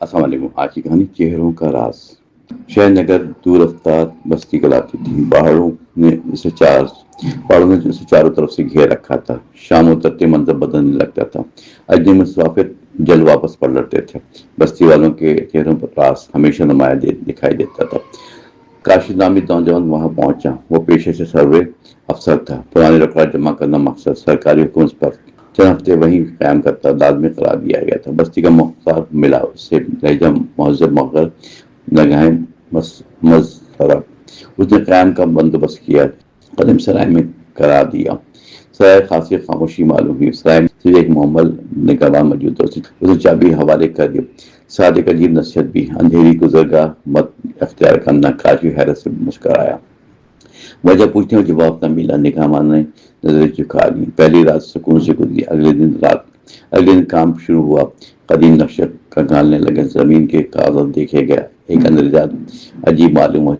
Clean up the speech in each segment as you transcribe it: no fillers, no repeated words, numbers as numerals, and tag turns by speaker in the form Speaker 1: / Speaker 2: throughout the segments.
Speaker 1: السلام علیکم۔ آج کی کہانی چہروں کا راز۔ شہر نگر دور افتاد بستی کلاتی تھی۔ پہاڑوں نے اسے چاروں طرف سے گھیر رکھا تھا۔ شام اترتے منظر بدلنے لگتا تھا۔ اجنبی مسافر جلد واپس پلٹتے تھے۔ بستی والوں کے چہروں پر راز ہمیشہ نمایاں دکھائی دیتا تھا۔ کاشف نامی نوجوان وہاں پہنچا۔ وہ پیشے سے سروے افسر تھا۔ پرانے ریکارڈ جمع کرنا مقصد، سرکاری حکومت پر چند ہفتے وہیں قیام کرتا لازمی قرار دیا گیا تھا۔ بستی کا مختار ملا، اس سے لہجہ مہذب مگر نگاہیں مضطرب۔ اس نے قیام کا بندوبست کیا، قدم سرائے میں کرا دیا۔ سرائے خاصی خاموشی معلوم ہوئی۔ سرائے میں صرف ایک محمل نگہبان موجود تھا۔ اس نے چابی حوالے کر دی۔ ساتھ ایک عجیب نصیحت بھی، اندھیری گزرگاہ مت اختیار کرنا۔ کاشف حیرت سے مسکرایا۔ وجہ پوچھنے میں جواب نہ ملا۔ نگہبان نے نظریں جھکا لی۔ پہلی رات سکون سے گزری۔ اگلے دن کام شروع ہوا۔ قدیم نقشہ کھنگالنے لگے۔ زمین کے کاغذات دیکھے گئے۔ ایک اندرجات عجیب معلوم ہوا۔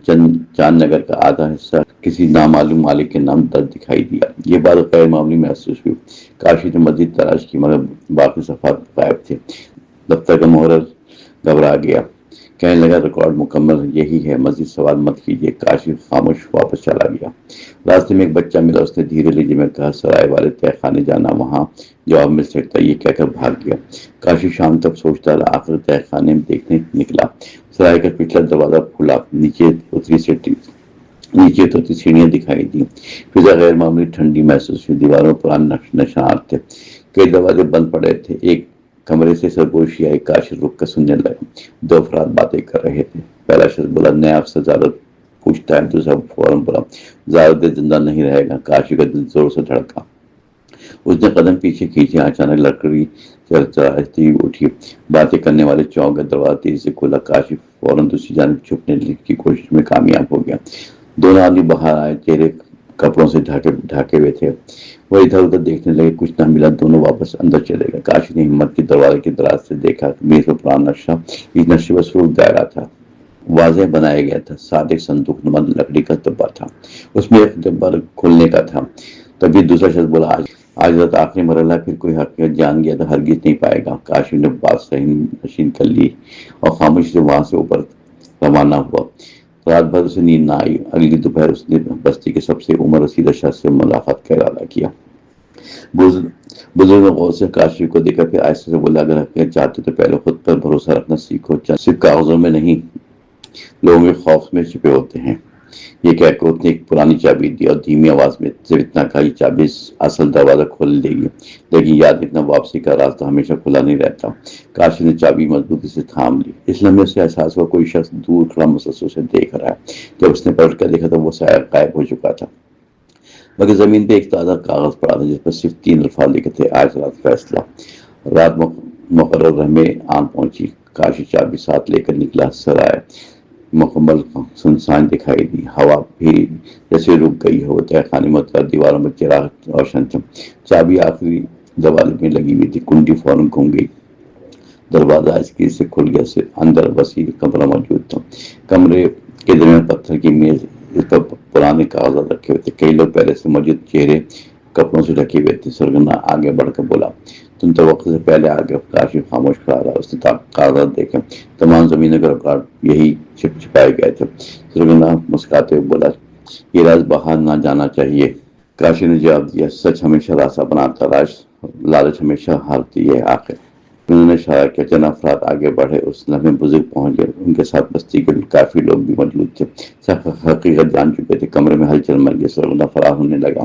Speaker 1: چاند نگر کا آدھا حصہ کسی نامعلوم مالک کے نام درج دکھائی دیا۔ یہ بات غیر معمولی محسوس ہوئی۔ کاشف نے مزید تلاش کی مگر باقی صفحات غائب تھے۔ دفتر کا محرر گھبرا گیا۔ کہنے لگا ریکارڈ مکمل یہی ہے، مزید سوال مت کیجیے۔ کاشف خاموش واپس چلا گیا۔ راستے میں ایک بچہ ملا۔ اس نے دھیرے لہجے میں کہا، سرائے والے تہہ خانے جانا، وہاں جواب مل سکتا ہے۔ یہ کہہ کر بھاگ گیا۔ کاشف شام تک سوچتا رہا، آخر تہہ خانے میں دیکھنے نکلا۔ سرائے کا پچھلا دروازہ کھلا، نیچے اترتی سیڑھیاں دکھائی دیں۔ فضا غیر معمولی ٹھنڈی محسوس ہوئی۔ دیواروں پر پرانے نشانات تھے۔ کئی دروازے بند پڑے تھے۔ ایک کمرے سے سرگوشی آئی۔ کاشف رک کر سننے لگا۔ دو افراد باتیں کر رہے تھے۔ پہلا شخص بولا، نیا افسر زیادہ پوچھتا ہے۔ دوسرا فوراً بولا، زیادہ دیر زندہ نہیں رہے گا۔ کاشف کا دل زور سے دھڑکا۔ اس نے قدم پیچھے کھینچے۔ اچانک لکڑی چرچراتی اٹھی۔ باتیں کرنے والے چونک گئے۔ دروازہ تیزی سے کھلا۔ کاشف فوراً دوسری جانب چھپنے کی کوشش میں کامیاب ہو گیا۔ دونوں آدمی باہر آئے، چہرے کپڑوں سے ڈھکے ہوئے تھے۔ وہ ادھر ادھر دیکھنے لگے، کچھ نہ ملا۔ دونوں واپس اندر چلے گئے۔ کاشف نے ہمت کی دروازے کی دراز سے دیکھا۔ میز پر پرانا نقشہ، اس نقشے پر سرخ دائرہ تھا، واضح بنایا گیا تھا۔ ساتھ ایک صندوق نما لکڑی کا ڈبہ تھا، اس میں ایک ڈبہ کھلنے کا تھا۔ تبھی دوسرا شخص بولا، آج رات آخری مرحلہ، پھر کوئی حقیقت جان گیا تو ہرگز نہیں پائے گا۔ کاشف نے بات صحیح نشین کر لی اور خاموشی سے وہاں سے اوپر روانہ ہوا۔ رات بھر اسے نیند نہ آئی۔ اگلی دوپہر اس نے بستی کے سب سے عمر رسیدہ شخص سے ملاقات کا ارادہ کیا۔ بزرگ نے غور سے کاشف کو دیکھا، پھر آہستہ سے بولا، اگر حقیقت چاہتے تو پہلے خود پر بھروسہ رکھنا سیکھو، صرف کاغذوں میں نہیں، لوگوں کے خوف میں چھپے ہوتے ہیں۔ یہ کہہ کر اس نے ایک پرانی چابی دی اور دھیمی آواز میں صرف اتنا کہا، یہ چابی اصل دروازہ کھول دے گی، لیکن یاد رکھنا، واپسی کا راستہ ہمیشہ کھلا نہیں رہتا۔ کاشف نے چابی مضبوطی سے تھام لی۔ اس لمحے اسے احساس ہوا کوئی شخص دور کھڑا مسلسل اسے دیکھ رہا ہے۔ جب اس نے پلٹ کر دیکھا تو وہ سایہ غائب ہو چکا تھا، مگر زمین پہ ایک تازہ کاغذ پڑا تھا جس پر صرف 3 الفاظ لکھے تھے، آج رات فیصلہ۔ رات مقررہ میں آن پہنچی۔ کاشف چابی ساتھ لے کر نکلا۔ سرائے مکمل سنسان دکھائی دی۔ ہوا بھی جیسے رک گئی ہو۔ تہہ خانے میں اترا۔ دیواروں میں چراغ روشن تھے۔ چابی آخری دروازے میں لگی ہوئی تھی۔ کنڈی فوراً گھوم گئی۔ دروازہ آہستگی سے کھل گیا۔ اندر وسیع کمرہ موجود تھا۔ کمرے کے درمیان پتھر کی میز، اس پر پرانے کاغذات رکھے ہوئے تھے۔ کئی لوگ پہلے سے موجود، چہرے کپڑوں سے ڈھکے ہوئے تھے۔ سرگنا آگے بڑھ کر بولا، تم تو وقت سے پہلے آ گئے۔ کاشف خاموش کھڑا رہا۔ اس نے کاغذات دیکھے۔ تمام زمینوں کے ریکارڈ یہی چھپائے گئے تھے۔ سرگنا مسکراتے ہوئے بولا، یہ راز باہر نہ جانا چاہیے۔ کاشف نے جواب دیا، سچ ہمیشہ راستہ بناتا، لالچ ہمیشہ ہارتی ہے۔ آخر انہوں نے اشارہ کیا۔ چند افراد آگے بڑھے۔ اس لمحے بزرگ پہنچ گئے۔ ان کے ساتھ بستی کے کافی لوگ بھی موجود تھے، سب حقیقت جان چکے تھے۔ کمرے میں ہلچل مچ گئی۔ سرگنا فرار ہونے لگا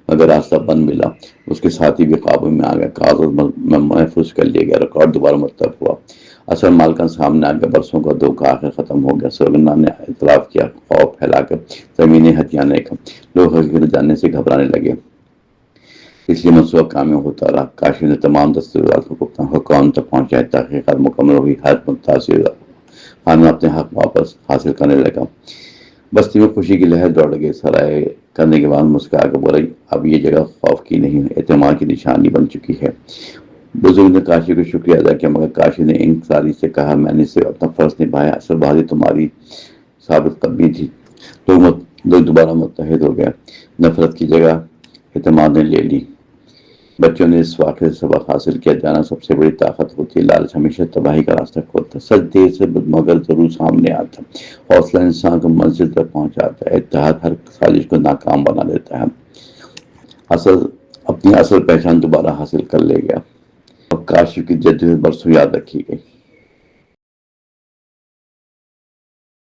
Speaker 1: مگر راستہ بند ملا۔ اس کے ساتھی بھی قابو میں آ گئے۔ کاغذ محفوظ کر لیا گیا۔ ریکارڈ دوبارہ مرتب ہوا۔ اصل مالکان سامنے آ گیا۔ برسوں کا دھوکہ آخر ختم ہو گیا۔ سرگنا نے اعتراف کیا۔ خوف پھیلا کر زمینیں ہتھیانے کا۔ لوگ حقیقت جاننے سے گھبرانے لگے، اس لیے منصوبہ کامیاب ہوتا رہا۔ کاشف نے تمام دستاویزات کو حکام تک پہنچائے۔ تحقیقات مکمل ہوئی۔ ہر متاثر خانہ اپنے حق واپس حاصل کرنے لگا۔ بستی میں خوشی کی لہر دوڑ گئی۔ سرائے کرنے کے بعد مسکرا کر بولا، اب یہ جگہ خوف کی نہیں، اعتماد کی نشانی بن چکی ہے۔ بزرگ نے کاشف کو شکریہ ادا کیا مگر کاشف نے انکساری سے کہا، میں نے صرف اپنا فرض نبھایا، اصل بہادری تمہاری ثابت قدمی تھی۔ لوگ دوبارہ متحد ہو گئے۔ نفرت کی جگہ اعتماد نے لے لی۔ بچوں نے اس واقعے سے سبق حاصل کیا، جانا سب سے بڑی طاقت ہوتی ہے، لالچ ہمیشہ تباہی کا راستہ کھولتا ہے، سچ دیر سے مگر ضرور سامنے آتا ہے، حوصلہ انسان کو منزل تک پہنچاتا ہے، اتحاد ہر سازش کو ناکام بنا دیتا ہے، اپنی اصل پہچان دوبارہ حاصل کر لے گا۔ اور کاشی کی جدوجہد برسوں یاد رکھی گئی۔